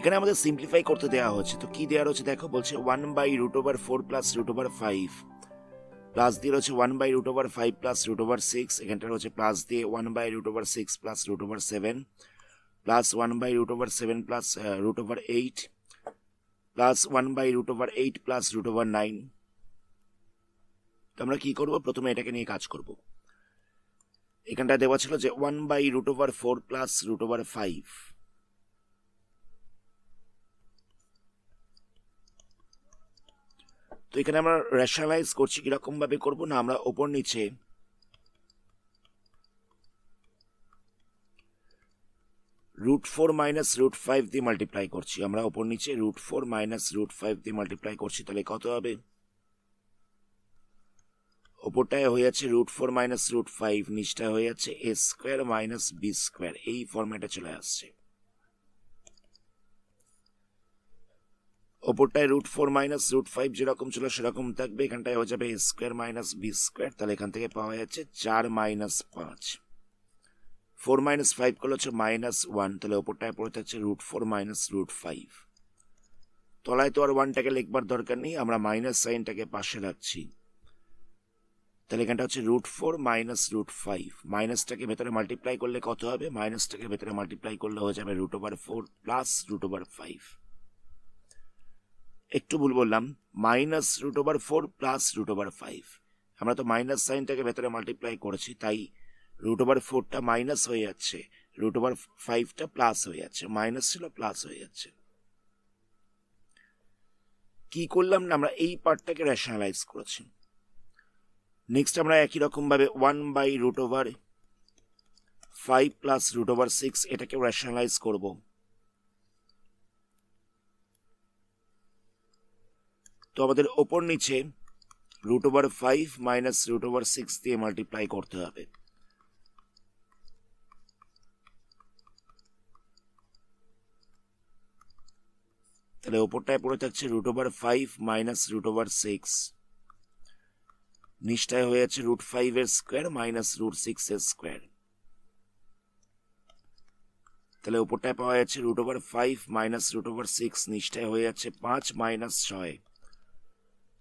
এখানে আমাদের সিম্পলিফাই করতে দেওয়া হচ্ছে। তো কি দেওয়া হচ্ছে দেখো, বলছে 1/√4 প্লাস √5 প্লাস দিয়ে হচ্ছে 1/√5 প্লাস √6, এখানটা হচ্ছে প্লাস দিয়ে 1/√6 plus √7 plus 1/√7 plus √8 plus 1/√8 plus √9। আমরা কি করব, প্রথমে এটাকে নিয়ে কাজ করব। এখানটা দেওয়া ছিল যে 1/√4 প্লাস √5। তো এখানে আমরা রেশনালাইজ করছি, কিরকম ভাবে করবো না, আমরা ওপর নিচে √4 মাইনাস √5 দিয়ে মাল্টিপ্লাই করছি। আমরা ওপর নিচে √4 মাইনাস √5 দিয়ে মাল্টিপ্লাই করছি, তাহলে কত হবে? ওপরটায় হয়ে যাচ্ছে √4 মাইনাস √5, নিচটায় হয়ে যাচ্ছে a square minus b square. এই ফর্মেটে চলে আসছে। ওপরটায় √4 মাইনাস √5 যেরকম ছিল সেরকম থাকবে, এখানটায় হয়ে যাবে a square minus b square. তাহলে এখান থেকে পাওয়া যাচ্ছে 4 মাইনাস 5, 4 মাইনাস 5 করলে হচ্ছে -1। তাহলে ওপরটায় পড়ে থাকছে √4 মাইনাস √5। তলায় তো আর 1টাকে লিখবার দরকার নেই, আমরা মাইনাস সাইনটাকে পাশে রাখছি। তাহলে এখানটা হচ্ছে √4 মাইনাস √5, মাইনাসটাকে ভেতরে মাল্টিপ্লাই করলে কত হবে? মাইনাসটাকে ভেতরে মাল্টিপ্লাই করলে হয়ে যাবে √4 প্লাস √5। একটু ভুল বললাম, মাইনাস √4 প্লাস √5। আমরা তো মাইনাস সাইনটাকে ভেতরে মাল্টিপ্লাই করেছি, তাই √4টা মাইনাস হয়ে যাচ্ছে, √5টা প্লাস হয়ে যাচ্ছে, মাইনাস ছিল প্লাস হয়ে যাচ্ছে। কি করলাম না, আমরা এই পার্টটাকে রেশনালাইজ করেছি। নেক্সট আমরা একই রকম ভাবে 1/5 প্লাস √6 এটাকে রেশনালাইজ করব। তো আমাদের ওপর নিচে √5 মাইনাস √6 দিয়ে মাল্টিপ্লাই করতে হবে। তাহলে ওপরটায় পড়ে থাকছে √5 মাইনাস √6, নিচটায় হয়ে যাচ্ছে √5 এর স্কোয়ার মাইনাস √6 এর স্কোয়ার। তাহলে ওপরটায় পাওয়া যাচ্ছে √5 মাইনাস √6, নিচটায় হয়ে যাচ্ছে 5 মাইনাস 6।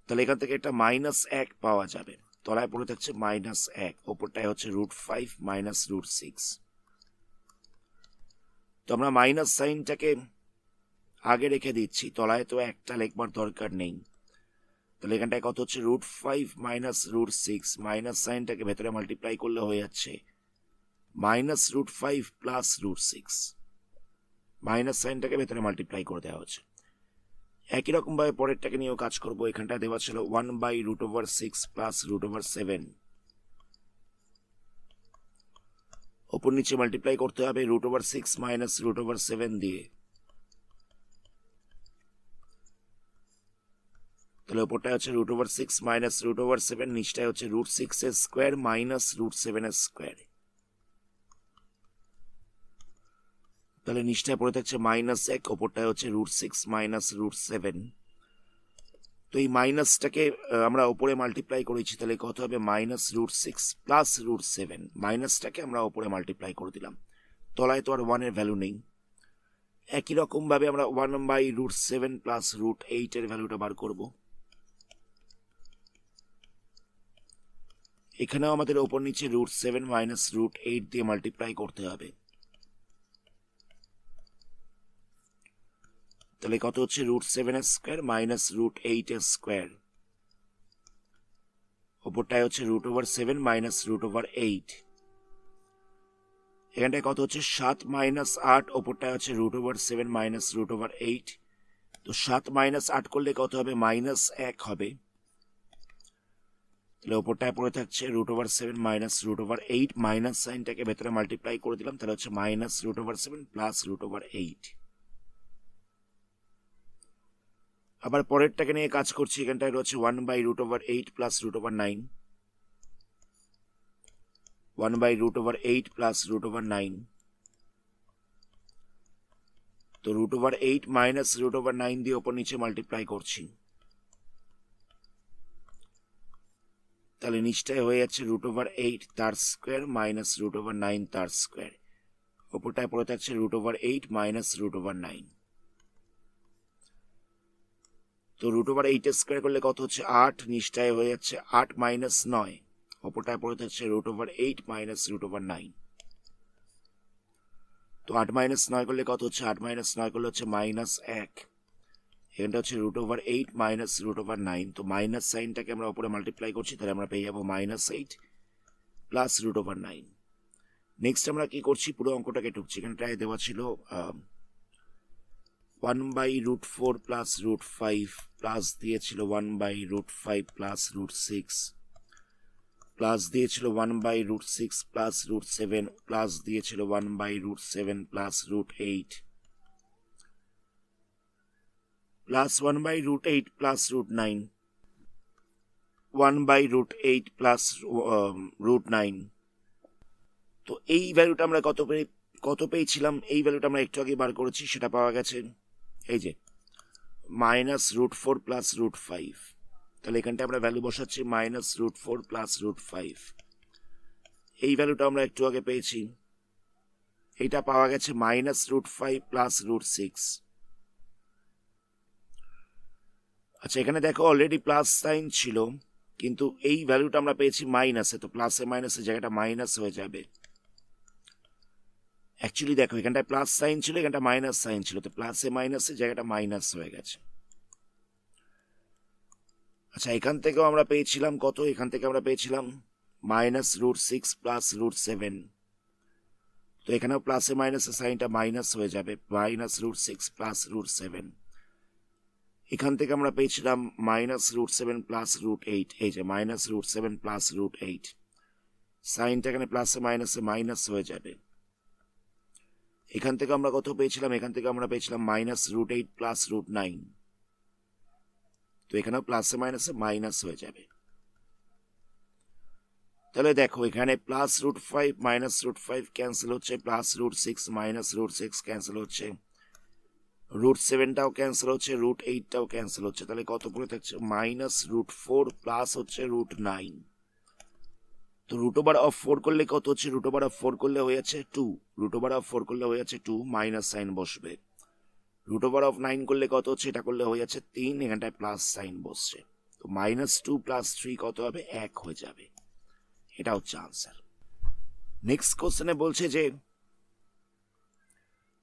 তাহলে এখান থেকে একটা -1 পাওয়া যাবে। তলায় পড়ে থাকছে -1, ওপরটায় হচ্ছে √5 মাইনাস √6। তো আমরা মাইনাস সাইনটাকে আগে রেখে দিচ্ছি, তলায় তো একটা লিখবার দরকার নেই। তাহলে এখানটায় কত হচ্ছে √5 মাইনাস √6, মাইনাস সাইনটাকে ভেতরে মাল্টিপ্লাই করলে হয়ে যাচ্ছে মাইনাস √5 প্লাস √6। মাইনাস সাইনটাকে ভেতরে মাল্টিপ্লাই করে দেওয়া হচ্ছে। একই রকম ভাবে পরেরটাকে নিয়েও কাজ করবো। এখানটা দেওয়া ছিল 1/√6 প্লাস √7, ওপর নিচে মাল্টিপ্লাই করতে হবে √6 মাইনাস √7 দিয়ে। তাহলে ওপরটা হচ্ছে √6 মাইনাস √7, নিচটায় হচ্ছে √6 এর স্কোয়ার মাইনাস √7 এর স্কোয়ার। তাহলে নিচটায় পড়ে থাকছে -1, ওপরটায় হচ্ছে √6 মাইনাস √7। তো এই মাইনাসটাকে আমরা ওপরে মাল্টিপ্লাই করেছি, তাহলে কত হবে? -√6 প্লাস √7। মাইনাসটাকে আমরা ওপরে মাল্টিপ্লাই করে দিলাম, তলায় তো আর 1 এর ভ্যালু নেই। একই রকম ভাবে আমরা 1/√7 প্লাস √8 এর ভ্যালুটা বার করব। এখানেও আমাদের ওপর নিচে √7 মাইনাস √8 দিয়ে মাল্টিপ্লাই করতে হবে। তাহলে কত হচ্ছে? √7 এর স্কোয়ার মাইনাস √8 এর স্কোয়ার, ওপরটায় হচ্ছে √7 মাইনাস √8। এখানটায় কত হচ্ছে? 7 মাইনাস 8, ওপরটায় হচ্ছে √7 মাইনাস √8। তো 7 মাইনাস 8 করলে কত হবে? -1 হবে। তাহলে ওপরটায় পড়ে থাকছে √7 মাইনাস √8, মাইনাস সাইনটাকে ভেতরে মাল্টিপ্লাই করে দিলাম, তাহলে হচ্ছে মাইনাস √7 প্লাস √8। আবার পরেরটাকে নিয়ে কাজ করছি। এখানটায় রয়েছে 1/√8 প্লাস √9, 1/√8 প্লাস √9। তো √8 মাইনাস √9 দিয়ে ওপর নিচে মাল্টিপ্লাই করছি, তাহলে নিচটায় হয়ে যাচ্ছে √8 তার স্কোয়ার মাইনাস √9 তার স্কোয়ার, ওপরটায় পড়ে থাকছে √8 মাইনাস √9। তো রুট ওভার 8 স্কোয়ার করলে কত হচ্ছে 8, নিচটায় হয়ে যাচ্ছে 8 মাইনাস 9, অপরটায় পড়ে থাকছে root over 8 minus root over 9। তো 8 মাইনাস 9 করলে কত হচ্ছে 8 মাইনাস 9 করলে হচ্ছে মাইনাস 1, এখানটা হচ্ছে root over 8 minus root over 9। তো মাইনাস সাইনটাকে আমরা উপরে মাল্টিপ্লাই করছি, তাহলে আমরা পেয়ে যাবো minus 8 plus root over 9। Next আমরা কি করছি, পুরো অঙ্কটাকে টুকছি। এখানটায় দেওয়া ছিল 1/√4 প্লাস √5 প্লাস দিয়েছিল 1/√5 প্লাস √6 প্লাস দিয়েছিল 1/√6 প্লাস √7 প্লাস দিয়েছিল 1/√7 প্লাস √8 প্লাস 1/√8 প্লাস √9 1/√8 প্লাস √9। তো এই ভ্যালুটা আমরা কত পেয়েছিলাম, এই ভ্যালুটা আমরা একটু আগে বার করেছি, সেটা পাওয়া গেছে এই যে -√4 প্লাস √5। তাহলে এখানটা আমরা ভ্যালু বসাচ্ছি -√4 প্লাস √5। এই ভ্যালুটা আমরা একটু আগে পেয়েছি, এইটা পাওয়া গেছে -√5 প্লাস √6। আচ্ছা, এখানে দেখো অলরেডি প্লাস সাইন ছিল, কিন্তু এই ভ্যালুটা আমরা পেয়েছি মাইনাসে, তো প্লাসে মাইনাসের জায়গাটা মাইনাস হয়ে যাবে। অ্যাকচুয়ালি দেখো এখানটায় প্লাস সাইন ছিল, এখানটা মাইনাস সাইন ছিল, তো প্লাসে মাইনাসের জায়গাটা মাইনাস হয়ে গেছে। আচ্ছা, এখান থেকেও আমরা পেয়েছিলাম কত, এখান থেকে আমরা পেয়েছিলাম -√6 প্লাস √7। তো এখানেও প্লাসে মাইনাসের সাইনটা মাইনাস হয়ে যাবে, -√6 প্লাস √7। এখান থেকে আমরা পেয়েছিলাম -√7 প্লাস √8, এই যে -√7 প্লাস √8, সাইনটা এখানে প্লাসে মাইনাসে মাইনাস হয়ে যাবে। এখান থেকে আমরা কত পেয়েছিলাম, এখান থেকে আমরা পেয়েছিলাম -√8 প্লাস √9, তো এখানেও প্লাসে মাইনাসে মাইনাস হয়ে যাবে। তাহলে দেখো এখানে +√5 -√5 ক্যান্সেল হচ্ছে, +√6 -√6 ক্যান্সেল হচ্ছে, √7টাও ক্যান্সেল হচ্ছে, √8টাও ক্যান্সেল হচ্ছে। তাহলে কত পড়ে থাকছে -√4 প্লাস হচ্ছে √9। তো √4 করলে কত হচ্ছে, √4 করলে হয়ে যাচ্ছে 2, √4 করলে হয়ে যাচ্ছে 2, মাইনাস সাইন বসবে। √9 করলে কত হচ্ছে, এটা করলে হয়ে যাচ্ছে 3, এখানটায় প্লাস সাইন বসছে। তো -2 + 3 কত হবে, 1 হয়ে যাবে। এটা হচ্ছে আনসার। নেক্সট কোশ্চেনে বলছে যে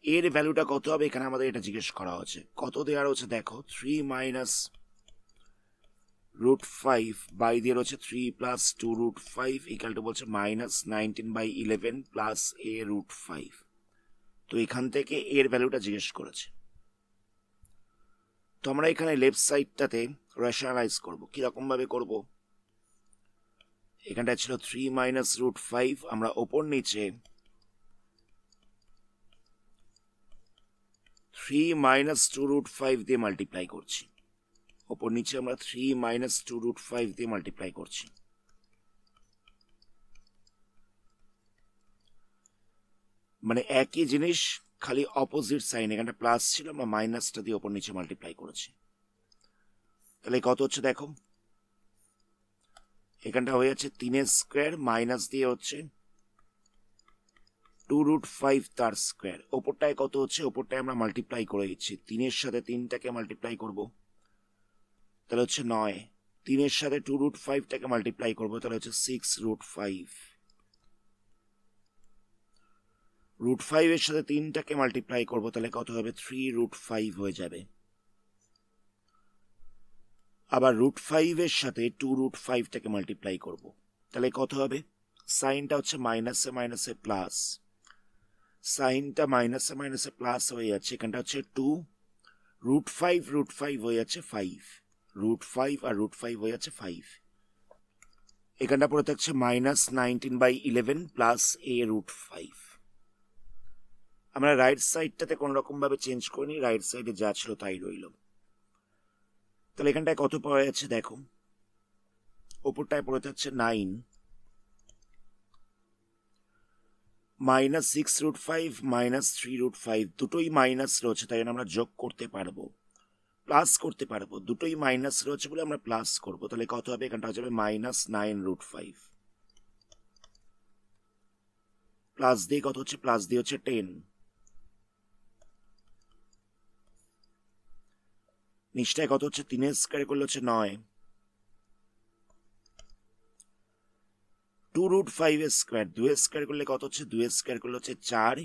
এর ভ্যালুটা কত হবে, এখানে আমাদের এটা জিজ্ঞেস করা হচ্ছে। কত দেওয়া রয়েছে দেখো, 3 -√5 বাই দিয়ে রয়েছে 3 + 2√5 ইকুয়াল টু বলছে -19/11 প্লাস a√5। তো এখান থেকে এর ভ্যালুটা জিজ্ঞেস করেছে। তো আমরা এখানে লেফট সাইডটাতে রেশনালাইজ করব। কিরকম ভাবে করব, এখানটা ছিল 3 -√5, আমরা ওপর নিচে 3 -2√5 দিয়ে মাল্টিপ্লাই করছি, ওপর নিচে আমরা 3 -2√5 দিয়ে মাল্টিপ্লাই করছি। মানে একই জিনিস, খালি অপোজিট সাইন, এখানটা প্লাস ছিল, আমরা মাইনাসটা দিয়ে ওপর নিচে মাল্টিপ্লাই করেছি। তাহলে কত হচ্ছে দেখো, এখানটা হয়ে যাচ্ছে 3 স্কোয়ার, মাইনাস দিয়ে হচ্ছে 2√5 তার স্কোয়ার। ওপরটায় কত হচ্ছে, ওপরটায় আমরা মাল্টিপ্লাই করে দিচ্ছি, 3-এর সাথে 3টাকে মাল্টিপ্লাই করব, তাহলে হচ্ছে 9, 3-এর সাথে 2√5টাকে মাল্টিপ্লাই করবো, তাহলে হচ্ছে 6√5, √5-এর সাথে 3টাকে মাল্টিপ্লাই করবো, তাহলে কত হবে, 3√5 হয়ে যাবে। আবার √5-এর সাথে 2√5টাকে মাল্টিপ্লাই করব, তাহলে কত হবে, সাইনটা হচ্ছে মাইনাসে মাইনাসে প্লাস, সাইনটা মাইনাসে মাইনাসে প্লাস হয়ে যাচ্ছে, এখানটা হচ্ছে 2, √5 হয়ে যাচ্ছে 5, √5 আর √5 হয়ে যাচ্ছে 5, এখানটা পড়ে থাকছে -19/11 প্লাস a√5। আমরা রাইট সাইডটাতে কোন রকম ভাবে চেঞ্জ করিনি, রাইট সাইডে যা ছিল তাই রইল। তাহলে এখানটায় কত পাওয়া যাচ্ছে দেখো, ওপরটায় পড়ে থাকছে 9 -6√5 -3√5, দুটোই মাইনাস রয়েছে, তাই আমরা যোগ করতে পারবো, প্লাস করতে পারবো, দুটোই মাইনাস রয়েছে বলে আমরা প্লাস করবো। তাহলে কত হবে, এখানটা হয়ে যাবে -9√5, প্লাস দিয়ে কত হচ্ছে, প্লাস দিয়ে হচ্ছে 10, নিচটায় কত হচ্ছে 3 স্কোয়ার করলে হচ্ছে 9, 2√5 স্কোয়ার 2 স্কোয়ার করলে কত হচ্ছে 2 স্কোয়ার করলে হচ্ছে 4,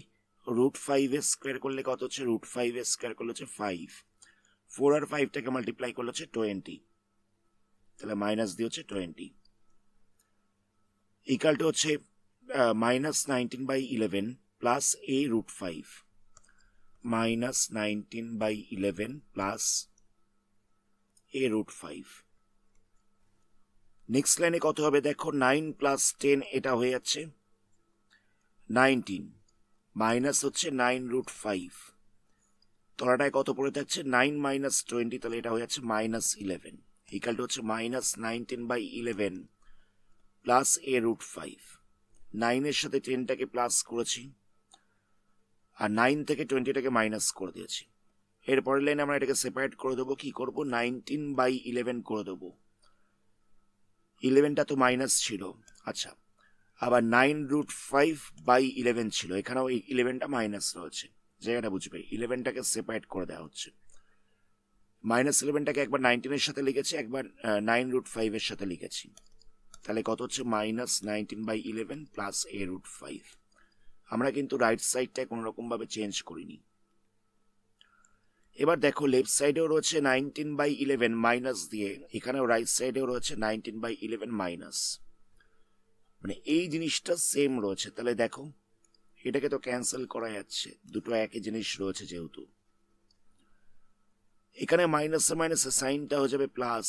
√5 স্কোয়ার করলে কত হচ্ছে √5 স্কোয়ার করলে হচ্ছে 5, 4 আর 5টাকে মাল্টিপ্লাই করলে হচ্ছে 20, তাহলে মাইনাস দিয়ে হচ্ছে 20 ইকাল টু হচ্ছে -19/11 plus a√5, -19/11 plus a√5। Next লাইনে কত হবে দেখো, 9 + 10 এটা হয়ে যাচ্ছে 19, মাইনাস হচ্ছে 9√5, তলাটায় কত পড়ে থাকছে 9 - 20, তাহলে এটা হয়ে যাচ্ছে -11 ইকাল টু হচ্ছে -19/11 প্লাস a√5। 9 সাথে 10টাকে প্লাস করেছি আর 9 থেকে 20টাকে মাইনাস করে দিয়েছি। এরপরের লাইনে আমরা এটাকে সেপারেট করে দেবো, কি করব 19/11 করে দেবো, 11টা তো মাইনাস ছিল, আচ্ছা আবার 9√5/11 ছিল, এখানেও 11টা মাইনাস রয়েছে, জায়গাটা বুঝবে 11টাকে সেপারেট করে দেওয়া হচ্ছে। -11টাকে একবার 19-এর সাথে লিখেছি, একবার 9√5-এর সাথে লিখেছি, তাহলে কত হচ্ছে -19/11 প্লাস a√5। আমরা কিন্তু রাইট সাইডটা কোনো রকম ভাবে চেঞ্জ করিনি। এবার দেখো লেফট সাইডেও রয়েছে 19/11 মাইনাস দিয়ে, এখানেও রাইট সাইডেও রয়েছে 19/11 মাইনাস, মানে এই জিনিসটা সেম রয়েছে। তাহলে দেখো এটাকে তো ক্যান্সেল করা যাচ্ছে, দুটো একই জিনিস রয়েছে যেহেতু। এখানে মাইনাসে মাইনাসে সাইনটা হয়ে যাবে প্লাস,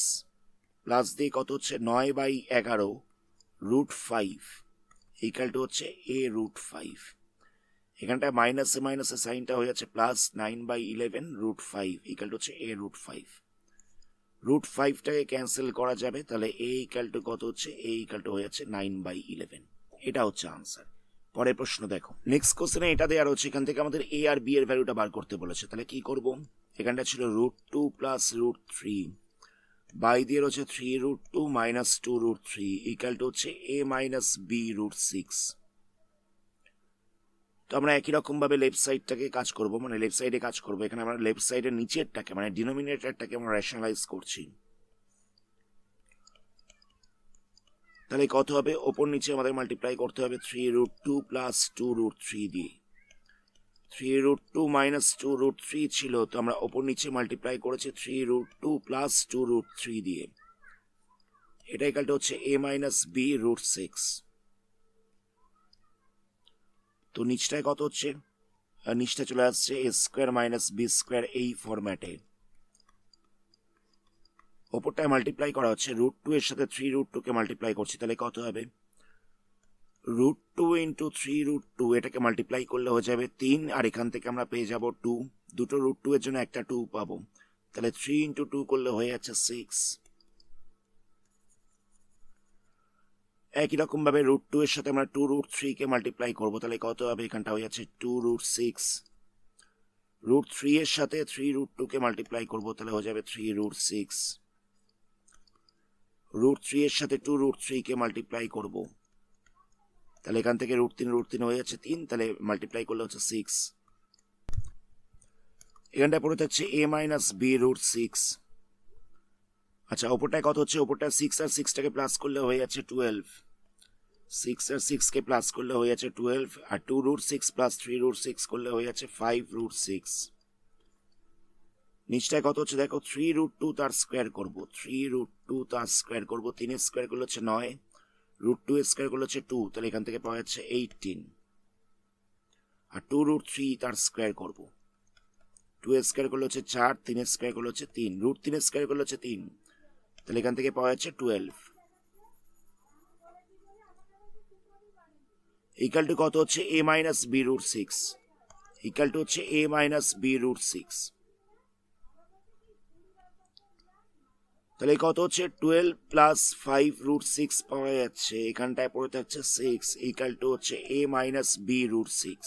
প্লাস দিয়ে কত হচ্ছে 9/11 √5 ইকাল টু হচ্ছে a√5। এখানটায় মাইনাসে মাইনাসে সাইনটা হয়ে যাচ্ছে প্লাস, 9/11 √5 ইকাল টু হচ্ছে a√5। √5টাকে ক্যান্সেল করা যাবে, তাহলে a ইকাল টু কত হচ্ছে, a ইকাল টু হয়ে যাচ্ছে 9/11। এটা হচ্ছে আনসার। পরের প্রশ্ন দেখো, নেক্সট কোশ্চেনে এটা দেওয়া রয়েছে, এখান থেকে আমাদের a আর b এর ভ্যালুটা বার করতে বলেছে। তাহলে কি করব, এখানটা ছিল √2 + √3, বাই দিয়ে রয়েছে 3√2 - 2√3 ইকাল টু হচ্ছে a - b √6। তো আমরা একই রকম ভাবে লেফট সাইডটাকে কাজ করব, মানে লেফট সাইডে কাজ করব। এখানে আমরা লেফট সাইডের নিচেরটাকে মানে ডিনোমিনেটরটাকে আমরা রেশনালাইজ করছি। তাহলে কত হবে, ওপর নিচে আমাদের মাল্টিপ্লাই করতে হবে 3√2 + 2√3 দিয়ে। 3√2 - 2√3 ছিল, তো আমরা ওপর নিচে মাল্টিপ্লাই করেছি 3√2 + 2√3 দিয়ে। এটা ইকাল টু হচ্ছে a - b √6। তো নিচটায় কত হচ্ছে, নিচটা চলে আসছে a² - b² এই ফরম্যাটে। ওপরটায় মাল্টিপ্লাই করা হচ্ছে, √2 এর সাথে 3√2কে মাল্টিপ্লাই করছি, তাহলে কত হবে √2 × 3√2, এটাকে মাল্টিপ্লাই করলে হয়ে যাবে 3, আর এখান থেকে আমরা পেয়ে যাব 2, দুটো √2 এর জন্য একটা 2 পাবো, তাহলে 3 × 2 করলে হয়ে যাচ্ছে 6। একই রকম ভাবে √2 এর সাথে আমরা 2√3কে মাল্টিপ্লাই করবো, তাহলে কত হবে, এখানটা হয়ে যাচ্ছে 2√6। √3 এর সাথে 3√2কে মাল্টিপ্লাই করবো, তাহলে হয়ে যাবে 3√6। √3 এর সাথে 2√3কে মাল্টিপ্লাই করবো, তাহলে এখান থেকে √3 হয়ে যাচ্ছে 3, তাহলে মাল্টিপ্লাই করলে হচ্ছে 6। এখানটায় পড়ে থাকছে a - b √6। আচ্ছা ওপরটায় কত হচ্ছে, ওপরটায় 6 আর 6টাকে প্লাস করলে হয়ে যাচ্ছে 12, 6 আর 6কে প্লাস করলে হয়ে যাচ্ছে 12, আর 2√6 + 3√6 করলে হয়ে যাচ্ছে 5√6। নিচটায় কত হচ্ছে দেখো, 3√2 তার স্কোয়ার করবো, 3√2 তার স্কোয়ার করবো, 3 স্কোয়ার করলে হচ্ছে 9, √2 স্কোয়ার করলে হচ্ছে 2, তাহলে এখান থেকে পাওয়া যাচ্ছে 18। আর 2√3 তার স্কোয়ার করবো, 2 স্কোয়ার করলে হচ্ছে 4, 3 স্কোয়ার করলে হচ্ছে 3, √3 স্কোয়ার করলে হচ্ছে 3, তাহলে এখান থেকে পাওয়া যাচ্ছে 12 ইকাল টু কত হচ্ছে a - b √6 ইকাল টু হচ্ছে a - b √6। তাহলে কত হচ্ছে 12 + 5√6 পাওয়া যাচ্ছে, এখানটায় পড়ে থাকছে 6 ইকাল টু হচ্ছে a - b √6।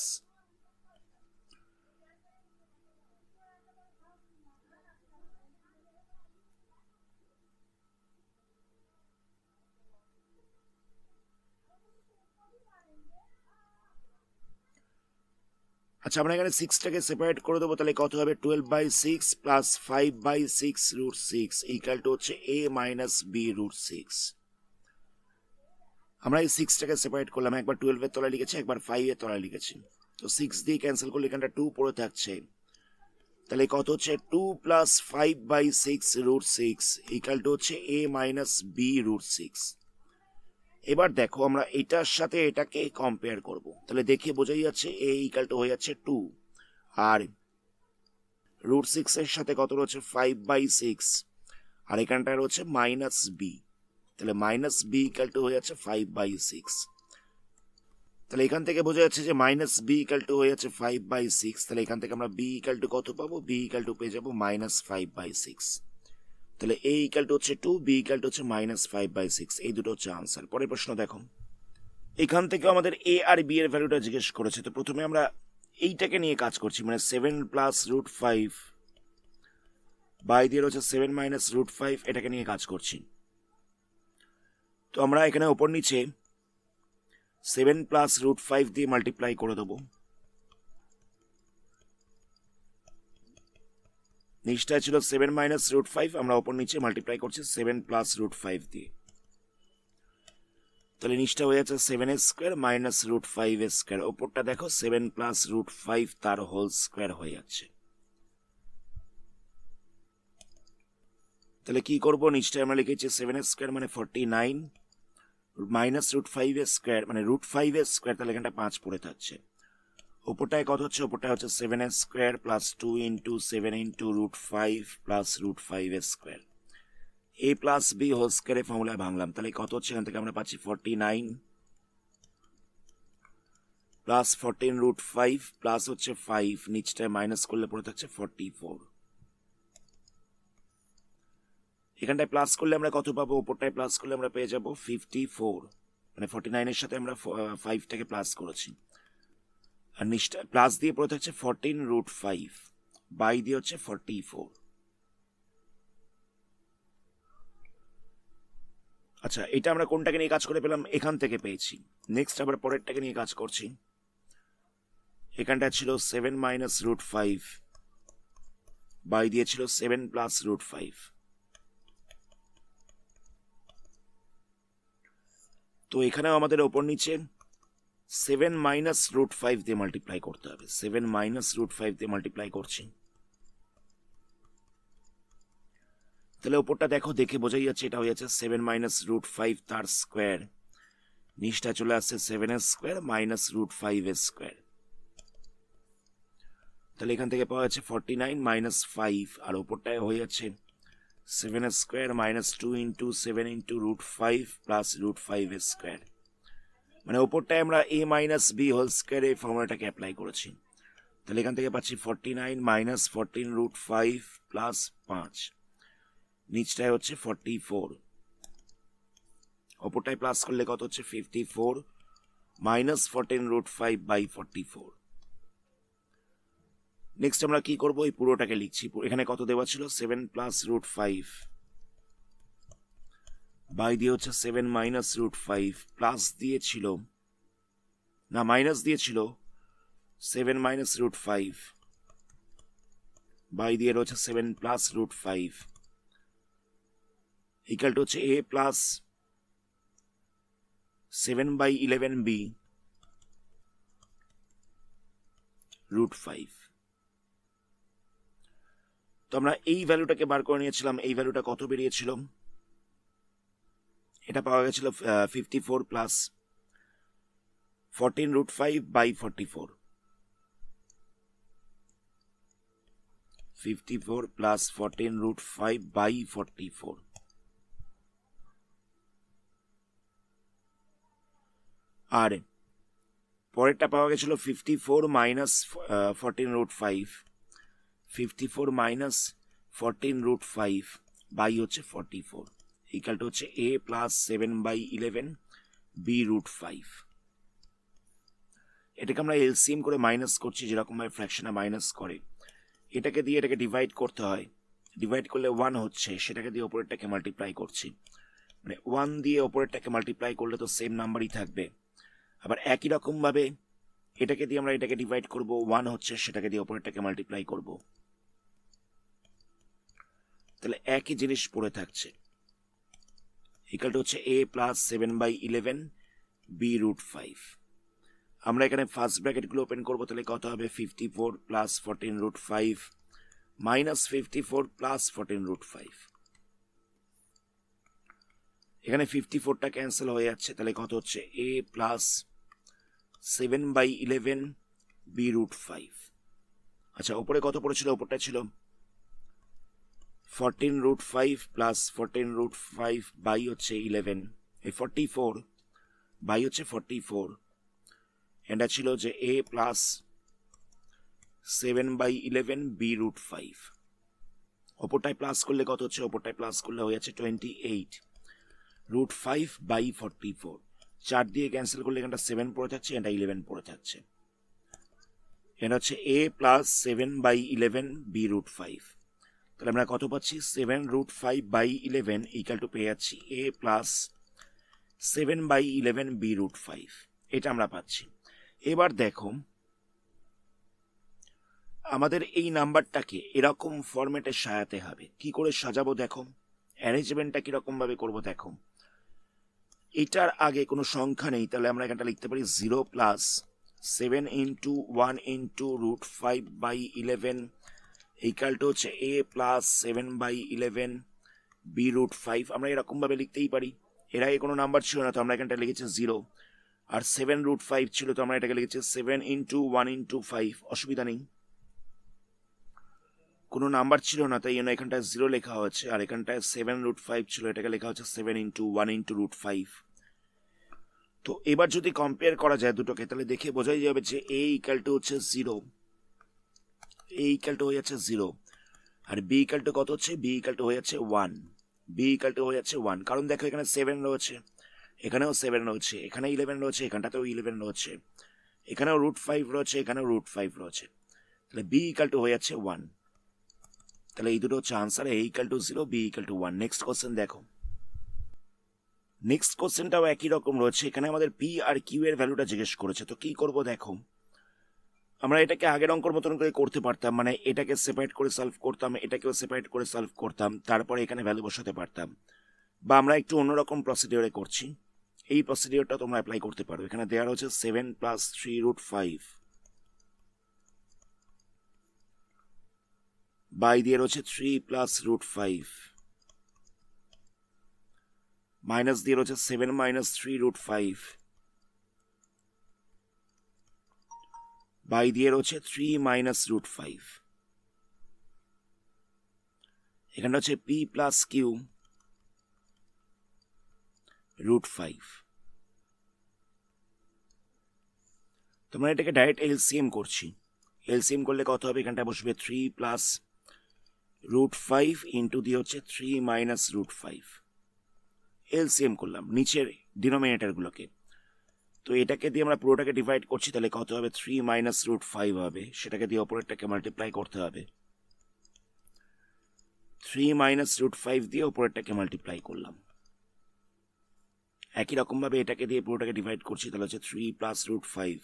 আচ্ছা আমরা এখানে 6টাকে সেপারেট করে দেবো, তাহলে কত হবে 12/6 প্লাস 5/6√6 ইকুয়াল টু হচ্ছে a মাইনাস b√6। আমরা এই 6টাকে সেপারেট করলাম, একবার 12 এর তলায় লিখেছি, একবার 5 এর তলায় লিখেছি। তো 6 দিয়ে ক্যান্সেল করলে এখানটা 2 পড়ে থাকছে, তাহলে কত হচ্ছে 2 প্লাস 5/6√6 ইকুয়াল টু হচ্ছে a মাইনাস b√6। এবার দেখো আমরা এটার সাথে এটাকে কম্পেয়ার করব, তাহলে দেখে বোঝাই যাচ্ছে a ইকুয়াল টু হয়ে যাচ্ছে 2, আর √6 এর সাথে কত রয়েছে 5/6, আর এখানটা রয়েছে মাইনাস b, তাহলে মাইনাস b ইকুয়াল টু হয়ে যাচ্ছে 5/6। তাহলে এখান থেকে বোঝা যাচ্ছে যে মাইনাস b ইকুয়াল টু হয়ে যাচ্ছে 5/6, তাহলে এখান থেকে আমরা b ইকুয়াল টু কত পাবো, b ইকুয়াল টু পেয়ে যাবো মাইনাস 5/6। তাহলে a ইকুয়াল টু হচ্ছে 2, b ইকুয়াল টু হচ্ছে মাইনাস 5/6, এই দুটো হচ্ছে আনসার। পরের প্রশ্ন দেখো, এখান থেকে আমাদের a আর b এর ভ্যালুটা জিজ্ঞেস করেছে। তো প্রথমে আমরা এইটাকে নিয়ে কাজ করছি, মানে 7 প্লাস √5 বাই দিয়ে রয়েছে 7 মাইনাস √5, এটাকে নিয়ে কাজ করছি। তো আমরা এখানে ওপর নিচে 7 প্লাস √5 দিয়ে মাল্টিপ্লাই করে দেবো, নিচটা ছিল 7 মাইনাস √5, আমরা ওপর নিচে মাল্টিপ্লাই করছি 7 প্লাস √5 দিয়ে, তাহলে নিচটা হয়ে যাচ্ছে 7² মাইনাস √5², ওপরটা দেখো 7 প্লাস √5 তার হোল স্কোয়ার হয়ে যাচ্ছে। তাহলে কি করব, নিচটা আমরা লিখেছি 7² মানে 49 মাইনাস √5² মানে √5², তাহলে এখানটা 5 পড়ে থাকছে। ওপরটায় কত হচ্ছে, ওপরটা হচ্ছে 7² plus 2 into 7 into √5 plus √5², a plus b whole স্কোয়ারের ফর্মুলায় ভাঙলাম, তাহলে কত হচ্ছে, এখান থেকে আমরা পাচ্ছি 49 প্লাস 14√5 প্লাস হচ্ছে 5, নিচটায় মাইনাস করলে পড়ে থাকছে 44। এখানটায় প্লাস করলে আমরা কত পাবো, ওপরটায় প্লাস করলে আমরা পেয়ে যাবো 54, মানে 49 এর সাথে আমরা 5টাকে প্লাস করেছি, আর নিচটা প্লাস দিয়ে পড়ে থাকছে 14√5 বাই দিয়ে হচ্ছে 44। আচ্ছা এটা আমরা কোনটাকে নিয়ে কাজ করে পেলাম, এখান থেকে পেয়েছি। নেক্সট আবার পরেরটাকে নিয়ে কাজ করছি, এখানটা ছিল 7 মাইনাস √5 বাই দিয়েছিল 7 প্লাস √5, তো এখানেও আমাদের ওপর নিচে 7 মাইনাস √5 দিয়ে মাল্টিপ্লাই করতে হবে, 7 মাইনাস √5 দিয়ে মাল্টিপ্লাই করছি, তাহলে ওপরটা দেখো, দেখে বোঝাই যাচ্ছে এটা হয়ে যাচ্ছে 7 মাইনাস √5 তার স্কোয়ার, নিচটা চলে আসছে 7² মাইনাস √5², তাহলে এখান থেকে পাওয়া যাচ্ছে 49 মাইনাস 5, আর ওপরটায় হয়ে যাচ্ছে 7² মাইনাস 2 ইন্টু 7 ইন্টু √5 প্লাস √5², মানে ওপরটায় আমরা a minus b whole square এই ফর্মুলাটাকে অ্যাপ্লাই করেছি, তাহলে এখান থেকে পাচ্ছি 49 মাইনাস 14√5 প্লাস 5, নিচটায় হচ্ছে 44, ওপরটায় প্লাস করলে কত হচ্ছে 54 মাইনাস 14√5 বাই 44। নেক্সট আমরা কি করবো, এই পুরোটাকে লিখছি, এখানে কত দেওয়া ছিল 7 প্লাস √5 বাই দিয়ে হচ্ছে 7 মাইনাস √5 প্লাস দিয়েছিল না মাইনাস দিয়েছিল 7 মাইনাস √5 বাই দিয়ে রয়েছে 7 প্লাস √5 ইকুয়াল টু হচ্ছে a প্লাস 7/11b √5। তো আমরা এই ভ্যালুটাকে বার করে নিয়েছিলাম, এই ভ্যালুটা কত বেরিয়েছিল, এটা পাওয়া গেছিল 54 প্লাস 14√5 বাই 44, 54 প্লাস 14√5 বাই 44, আর পরেরটা পাওয়া গেছিল 54 মাইনাস 14√5, 54 মাইনাস 14√5 বাই হচ্ছে 44 ইকুয়াল টু হচ্ছে a প্লাস 7/11 b√5। এটাকে আমরা এলসিএম করে মাইনাস করছি, যেরকম ভাবে ফ্র্যাকশনে মাইনাস করে, এটাকে দিয়ে এটাকে ডিভাইড করতে হয়, ডিভাইড করলে 1 হচ্ছে, সেটাকে দিয়ে ওপরেরটাকে মাল্টিপ্লাই করছি, মানে 1 দিয়ে ওপরেরটাকে মাল্টিপ্লাই করলে তো সেম নাম্বারই থাকবে। আবার একই রকম ভাবে এটাকে দিয়ে আমরা এটাকে ডিভাইড করব, 1 হচ্ছে সেটাকে দিয়ে অপরেরটাকে মাল্টিপ্লাই করব, তাহলে একই জিনিস পড়ে থাকছে। ইকুয়াল হচ্ছে a প্লাস 7/11 b√5। আমরা এখানে ফার্স্ট ব্র্যাকেটগুলো ওপেন করবো, তাহলে কত হবে 54 প্লাস 14√5 মাইনাস 54 প্লাস 14√5। এখানে 54টা ক্যান্সেল হয়ে যাচ্ছে, তাহলে কত হচ্ছে a প্লাস 7/11 b√5। আচ্ছা, ওপরে কত পড়েছিল? ওপরটা ছিল 14√5 প্লাস 14√5 বাই হচ্ছে 11, এই 44 বাই হচ্ছে 44। এটা ছিল যে a প্লাস 7/11 b√5। ওপরটায় প্লাস করলে কত হচ্ছে? ওপরটায় প্লাস করলে হয়ে যাচ্ছে 28√5 বাই 44। 4 দিয়ে ক্যান্সেল করলে এখানটা 7 পড়ে থাকছে, এটা 11 পড়ে থাকছে। এটা হচ্ছে a প্লাস 7/11 b√5। তাহলে আমরা কত পাচ্ছি? 7√5/11 ইকুয়াল টু পেয়ে যাচ্ছি a প্লাস 7/11 b√5। এটা আমরা পাচ্ছি। এবার দেখো, আমাদের এই নাম্বারটাকে এরকম ফরম্যাটে সাজাতে হবে। কি করে সাজাবো দেখো, অ্যারেঞ্জমেন্টটা কিরকম ভাবে করবো দেখো। এটার আগে কোনো সংখ্যা নেই, তাহলে আমরা এখানটা লিখতে পারি 0 plus 7 into 1 into √5/11 equal to হচ্ছে a প্লাস 7/11 b√5। আমরা এরকম ভাবে লিখতেই পারি। এর আগে কোনো নাম্বার ছিল না, তো আমরা এখানটা লিখেছি 0, আর 7√5 ছিল, তো আমরা এটাকে লিখেছি 7 ইন্টু 1 ইন্টু 5। অসুবিধা নেই, কোনো নাম্বার ছিল না, তাই জন্য এখানটায় 0 লেখা হচ্ছে, আর এখানটায় 7√5 ছিল, এটাকে লেখা হচ্ছে 7 ইন্টু 1 ইন্টু √5। তো এবার যদি কম্পেয়ার করা যায় দুটোকে, তাহলে দেখে বোঝাই যাবে যে a ইকুয়াল টু হচ্ছে 0, a ইকুয়াল টু হয়ে যাচ্ছে 0, আর b ইকুয়াল টু কত হচ্ছে? b ইকুয়াল টু হয়ে যাচ্ছে 1, b ইকুয়াল টু হয়ে যাচ্ছে 1। কারণ দেখো এখানে 7 রয়েছে, এখানেও 7 রয়েছে, এখানে 11 রয়েছে, এখানটাতেও 11 রয়েছে, এখানেও √5 রয়েছে, এখানেও √5 রয়েছে, তাহলে b ইকুয়াল টু হয়ে যাচ্ছে 1। তাহলে এই দুটো হচ্ছে answer, a equal to 0, b equal to 1। Next question দেখো। নেক্সট কোশ্চেনটাও একই রকম রয়েছে, এখানে আমাদের p আর q এর ভ্যালুটা জিজ্ঞেস করেছে। তো কি করব দেখো, আমরা এটাকে আগের অঙ্কর মতন করে করতে পারতাম, মানে এটাকে সেপারেট করে সলভ করতাম, এটাকেও সেপারেট করে সলভ করতাম, তারপরে এখানে ভ্যালু বসাতে পারতাম। বা আমরা একটু অন্যরকম প্রসিডিওরে করছি, এই প্রসিডিওরটা তোমরা অ্যাপ্লাই করতে পারো। এখানে দেওয়া হচ্ছে 7 প্লাস 3√5 বাই দিয়ে রয়েছে 3 প্লাস √5 মাইনাস দিয়ে রয়েছে 7 মাইনাস 3√5 বাই দিয়ে রয়েছে 3 মাইনাস √5। এখানে হচ্ছে p প্লাস কিউ √5। তোমরা এটাকে ডাইরেক্ট এলসিএম করছি। এলসিএম করলে কত হবে? এখানটা বসবে 3 প্লাস √5 ইন্টু দিয়ে হচ্ছে 3 মাইনাস √5। এলসিএম করলাম নিচের ডিনোমিনেটরগুলোকে, তো এটাকে দিয়ে আমরা পুরোটাকে ডিভাইড করছি, তাহলে কত হবে? 3 মাইনাস √5 হবে, সেটাকে দিয়ে অপরেরটাকে মাল্টিপ্লাই করতে হবে। 3 মাইনাস √5 দিয়ে অপরেরটাকে মাল্টিপ্লাই করলাম। একই রকম ভাবে এটাকে দিয়ে পুরোটাকে ডিভাইড করছি, তাহলে হচ্ছে 3 প্লাস √5,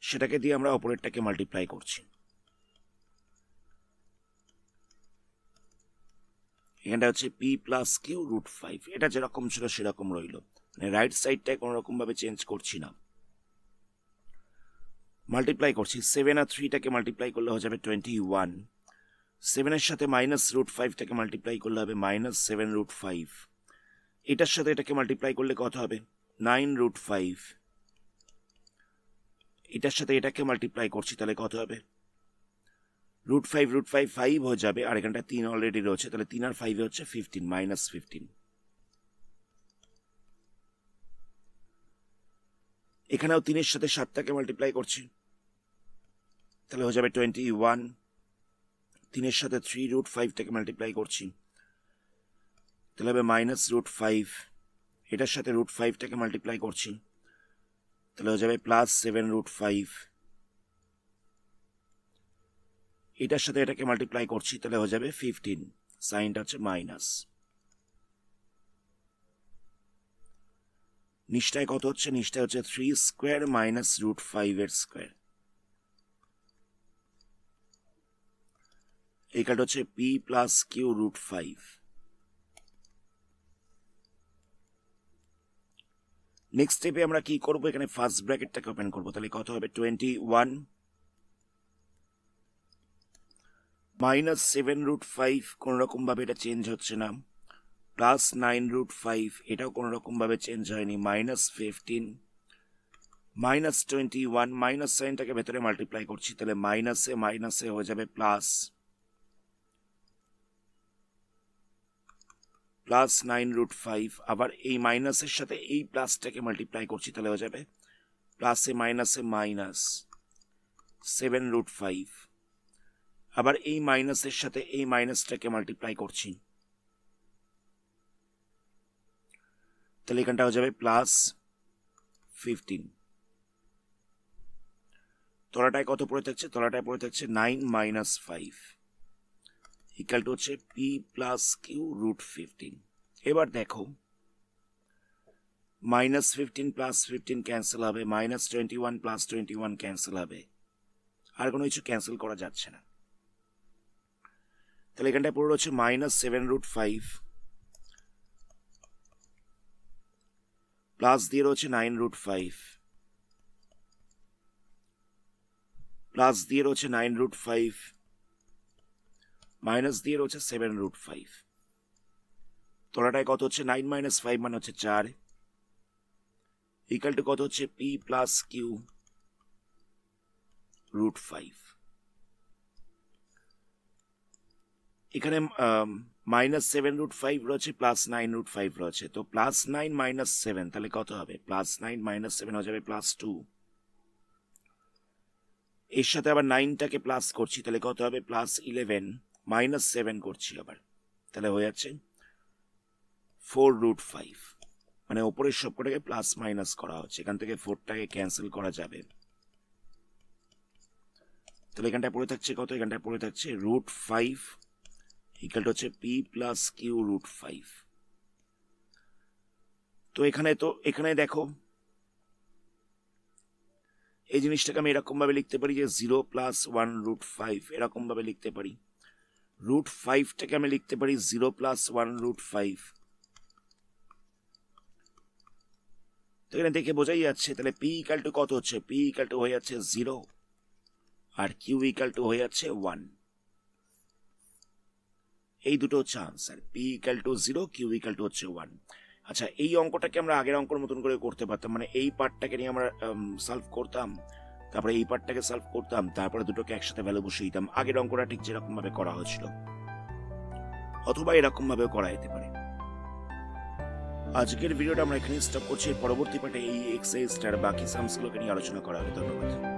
সেটাকে দিয়ে আমরা অপরেরটাকে মাল্টিপ্লাই করছি। এখানটা হচ্ছে p প্লাস কিউ √5। এটা যেরকম ছিল সেরকম রইল, মানে রাইট সাইডটায় কোনো রকম ভাবে চেঞ্জ করছি না। মাল্টিপ্লাই করছি, 7 আর 3টাকে মাল্টিপ্লাই করলে হয়ে যাবে 21। 7 এর সাথে মাইনাস √5টাকে মাল্টিপ্লাই করলে হবে মাইনাস 7√5। এটার সাথে এটাকে মাল্টিপ্লাই করলে কত হবে? 9√5। এটার সাথে এটাকে মাল্টিপ্লাই করছি, তাহলে কত হবে? √5 5 হয়ে যাবে, আর এখানটা 3 অলরেডি রয়েছে, তাহলে 3 আর 5 হচ্ছে 15, মাইনাস 15। এখানেও 3 এর সাথে 7টাকে মাল্টিপ্লাই করছি, তাহলে হয়ে যাবে 21। 3 এর সাথে 3√5টাকে মাল্টিপ্লাই করছি, তাহলে হবে মাইনাস √5। এটার সাথে √5টাকে মাল্টিপ্লাই করছি, তাহলে হয়ে যাবে প্লাস 7√5। এটার সাথে এটাকে মাল্টিপ্লাই করছি, তাহলে হয়ে যাবে 15, সাইনটা হচ্ছে মাইনাস। নিচটায় কত হচ্ছে? নিচটায় হচ্ছে 3 স্কোয়ার মাইনাস রুট 5 এর স্কোয়ার, এইটা হচ্ছে P plus Q root 5। Next স্টেপে আমরা কি করব? এখানে ফার্স্ট ব্র্যাকেটটাকে ওপেন করবো, তাহলে কত হবে? 21 মাইনাস 7 রুট 5, কোনো রকম ভাবে এটা চেঞ্জ হচ্ছে না, প্লাস 9 রুট 5, এটাও কোনো রকম ভাবে চেঞ্জ হয়নি, মাইনাস 15 মাইনাস 21, মাইনাস সাইনটাকে ভেতরে মাল্টিপ্লাই করছি, তাহলে মাইনাসে মাইনাসে হয়ে যাবে প্লাস, প্লাস 9 রুট 5, আবার এই মাইনাসের সাথে এই প্লাসটাকে মাল্টিপ্লাই করছি, তাহলে হয়ে যাবে প্লাসে মাইনাসে মাইনাস 7 রুট 5, আবার এই মাইনাসের সাথে এই মাইনাসটাকে মাল্টিপ্লাই করছি, তাহলে এখানটা হয়ে যাবে প্লাস 15। তলাটায় কত পড়ে থাকছে? তলাটায় পড়ে থাকছে 9 মাইনাস 5 ইকুয়াল টু হচ্ছে পি প্লাস কিউ রুট 15। এবার দেখো মাইনাস 15 প্লাস 15 ক্যান্সেল হবে, মাইনাস 21 প্লাস 21 ক্যান্সেল হবে, আর কোনো কিছু ক্যান্সেল করা যাচ্ছে না, তাহলে এখানটায় পড়ে হচ্ছে মাইনাস 7 রুট 5 প্লাস দিয়ে রয়েছে 9 রুট 5 প্লাস দিয়ে রয়েছে 9 রুট 5 মাইনাস দিয়ে রয়েছে 7 রুট 5। তলাটায় কত হচ্ছে? 9 মাইনাস 5 মানে হচ্ছে 4 ইকুয়াল টু কত হচ্ছে? P plus Q root 5। এখানে মাইনাস 7 রুট 5 রয়েছে, প্লাস 9 রুট 5 রয়েছে, তো প্লাস 9 মাইনাস 7 তাহলে কত হবে? প্লাস 9 মাইনাস 7 হয়ে যাবে প্লাস 2, এর সাথে আবার 9টাকে প্লাস করছি, তাহলে কত হবে? প্লাস 11 মাইনাস 7 করছি আবার, তাহলে হয়ে যাচ্ছে 4 রুট 5, মানে ওপরের সবকটাকে প্লাস মাইনাস করা হচ্ছে, এখান থেকে 4টাকে ক্যান্সেল করা যাবে, তাহলে এখানটায় পড়ে থাকছে কত? এখানটায় পড়ে থাকছে রুট 5 ইকুয়াল টু হচ্ছে পি প্লাস কিউ রুট 5। তো এখানে দেখো এই জিনিসটাকে আমি এরকম ভাবে লিখতে পারি যে 0 প্লাস 1 রুট 5, এরকম ভাবে লিখতে পারি। রুট 5টাকে আমি লিখতে পারি 0 প্লাস 1 রুট 5। তো এখানে দেখে বোঝাই যাচ্ছে, তাহলে পি ইকাল টু কত হচ্ছে? পি ইকাল টু হয়ে যাচ্ছে 0 আর কিউ ইকাল টু হয়ে যাচ্ছে 1, এই দুটো হচ্ছে answer. P equal to 0, Q equal to হচ্ছে 1। আচ্ছা, এই অঙ্কটাকে আমরা আগের অঙ্কের মতন করে করতে পারতাম, মানে এই পার্টটাকে নিয়ে আমরা সলভ করতাম, তারপরে এই পার্টটাকে সলভ করতাম, তারপরে দুটোকে একসাথে ভ্যালু বসিয়ে দিতাম, আগের অঙ্কটা ঠিক যেরকম ভাবে করা হয়েছিল, অথবা এরকম ভাবেও করা যেতে পারে। আজকের ভিডিওটা আমরা এখানে স্টপ করছি, পরবর্তী পার্টে এই এক্সারসাইজটার বাকি সামসগুলোকে নিয়ে আলোচনা করা হবে। ধন্যবাদ।